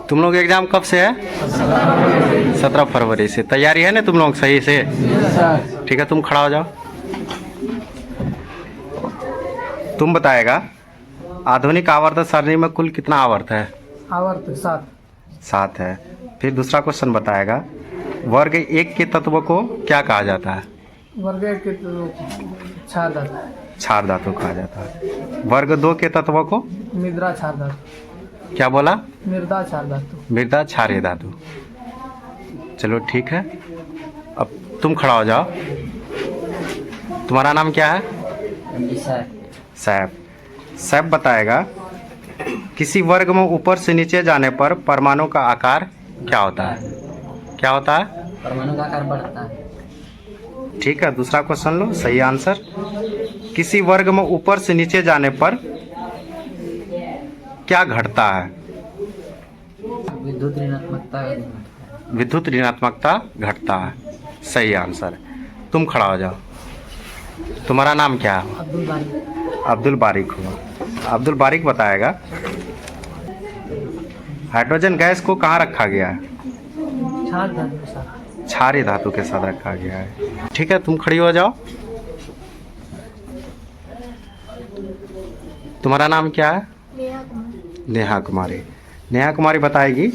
तुम लोग एग्जाम कब से है? 17 फरवरी से। तैयारी है ना तुम लोग सही से? ठीक है, तुम खड़ा हो जाओ। तुम बताएगा आधुनिक आवर्त सारणी में कुल कितना आवर्त है? आवर्त 7 है। फिर दूसरा क्वेश्चन बताएगा वर्ग 1 के तत्व को क्या कहा जाता है? वर्ग के क्षार धातु, क्षार धातु कहा जाता है। वर्ग 2 के तत्व को मृदा क्षार धातु, क्या बोला? मृदा क्षार धातु। मृदा क्षारीय धातु। चलो ठीक है, अब तुम खड़ा हो जाओ। तुम्हारा नाम क्या है? सैफ। सैफ बताएगा किसी वर्ग में ऊपर से नीचे जाने पर परमाणु का आकार क्या होता है? क्या होता है? परमाणु का आकार बढ़ता है। ठीक है, दूसरा क्वेश्चन लो, सही आंसर। किसी वर्ग में ऊपर से नीचे जाने पर क्या घटता है? विद्युत ऋणात्मकता। विद्युत ऋणात्मकता घटता है, सही आंसर। तुम खड़ा हो जाओ। तुम्हारा नाम क्या है? अब्दुल बारी। अब्दुल बारिक हुआ। अब्दुल बारिक बताएगा हाइड्रोजन गैस को कहाँ रखा गया है? क्षार धातु के साथ। क्षारीय धातु के साथ रखा गया है। ठीक है, तुम खड़ी हो जाओ। तुम्हारा नाम क्या है? नेहा कुमारी। नेहा कुमारी बताएगी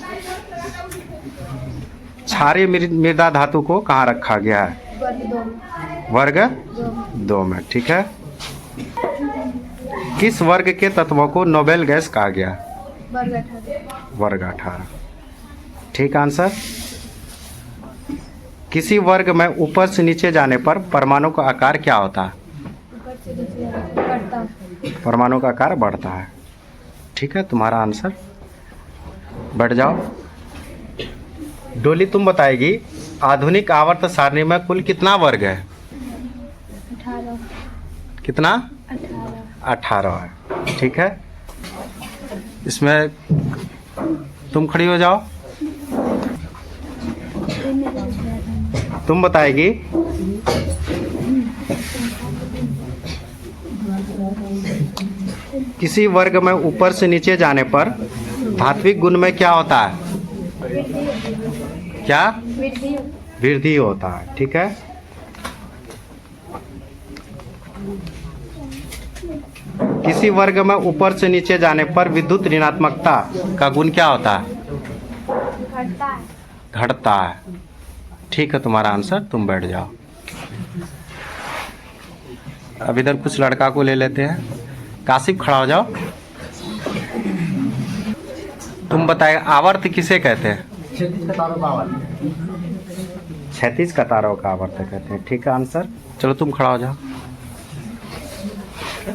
क्षारीय मृदा धातु को कहाँ रखा गया है? वर्ग 2 में। ठीक है, किस वर्ग के तत्वों को नोबेल गैस कहा गया? वर्ग 18। ठीक आंसर। किसी वर्ग में ऊपर से नीचे जाने पर परमाणु का आकार क्या होता है? परमाणु का आकार बढ़ता है। ठीक है, तुम्हारा आंसर। बैठ जाओ। डोली तुम बताएगी आधुनिक आवर्त सारणी में कुल कितना वर्ग है? 18। कितना? 18 है। ठीक है, इसमें तुम खड़ी हो जाओ। तुम बताएगी किसी वर्ग में ऊपर से नीचे जाने पर धात्विक गुण में क्या होता है? क्या? वृद्धि होता है। ठीक है, किसी वर्ग में ऊपर से नीचे जाने पर विद्युत ऋणात्मकता का गुण क्या होता है? घटता है। ठीक है, तुम्हारा आंसर। तुम बैठ जाओ। अब इधर कुछ लड़का को ले लेते हैं। काशिफ खड़ा हो जाओ। तुम बताए आवर्त किसे कहते हैं? 36 कतारों का आवर्त। 36 कतारों का आवर्त कहते हैं। ठीक है आंसर। चलो तुम खड़ा हो जाओ।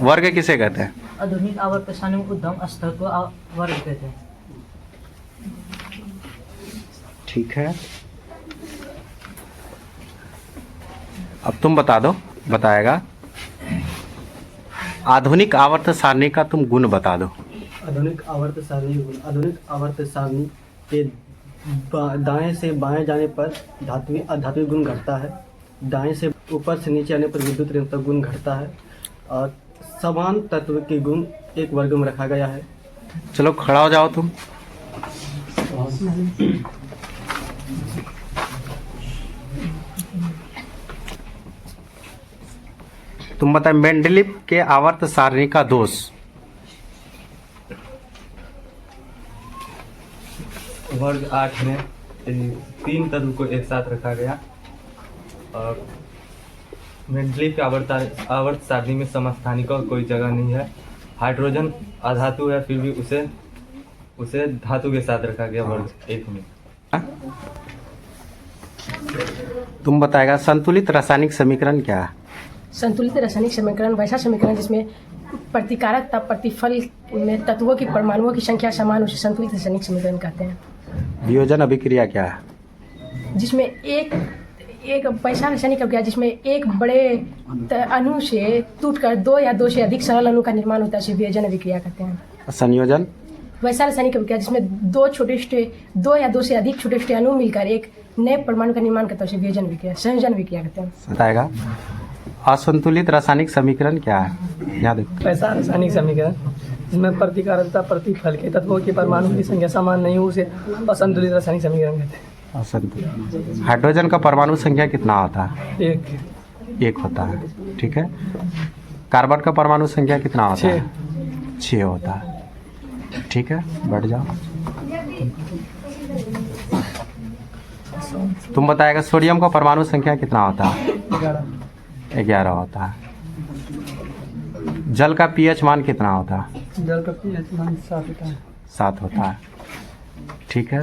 वर्ग किसे कहते हैं? आधुनिक आवर्त सारणी में उद्धम स्तर को वर्ग कहते हैं। ठीक है, अब तुम बता दो। बताएगा आधुनिक आवर्त सारणी का तुम गुण बता दो। आधुनिक आवर्त सारणी गुण। आधुनिक आवर्त सारणी के दाएं से बाएं जाने पर अधात्विक गुण घटता है। दाएं से ऊपर से नीचे आने पर विद्युत ऋणात्मक गुण घटता है। और समान तत्व के गुण एक वर्ग में रखा गया है। चलो खड़ा हो जाओ तुम। तुम बताए मेंडलीव के आवर्त सारणी का दोष। वर्ग 8 में 3 तत्व को एक साथ रखा गया और मेंडलीव के आवर्त सारणी में समस्थानिकों का कोई जगह नहीं है। हाइड्रोजन अधातु है, फिर भी उसे धातु के साथ रखा गया वर्ग 1 में। तुम बताएगा संतुलित रासायनिक समीकरण क्या है? संतुलित रासायनिक समीकरण वैसा समीकरण जिसमें प्रतिकारकता प्रतिफल में तत्वों की परमाणुओं की संख्या समान, उसे संतुलित रासायनिक समीकरण कहते हैं। वियोजन अभिक्रिया क्या है? जिसमें एक वैसा रासायनिक अभिक्रिया जिसमें एक बड़े अणु से टूटकर 2 या 2 से अधिक सरल अणु का निर्माण होता है, उसे वियोजन अभिक्रिया कहते हैं। संयोजन वैसा रासायनिक अभिक्रिया जिसमें 2 या 2 से अधिक छोटे छोटे अणु मिलकर एक नए परमाणु का निर्माण करता है, उसे वियोजन अभिक्रिया संयोजन अभिक्रिया कहते हैं। बताएगा असंतुलित रासायनिक समीकरण क्या है? याद है? वैसा रासायनिक समीकरण इसमें प्रतिकारकता प्रतिफल के तत्वों की परमाणु की संख्या समान नहीं हो उसे असंतुलित रासायनिक समीकरण कहते हैं। असंतुलित। हाइड्रोजन का परमाणु संख्या कितना होता है? एक होता है। ठीक है। कार्बन का परमाणु संख्या कितना होता है? 6 होता है। ठीक है, बैठ जाओ। तुम बताएगा सोडियम का परमाणु संख्या कितना होता है? 11 होता है। जल का पीएच मान कितना होता है? जल का pH मान 7 होता है। 7 होता है। ठीक है।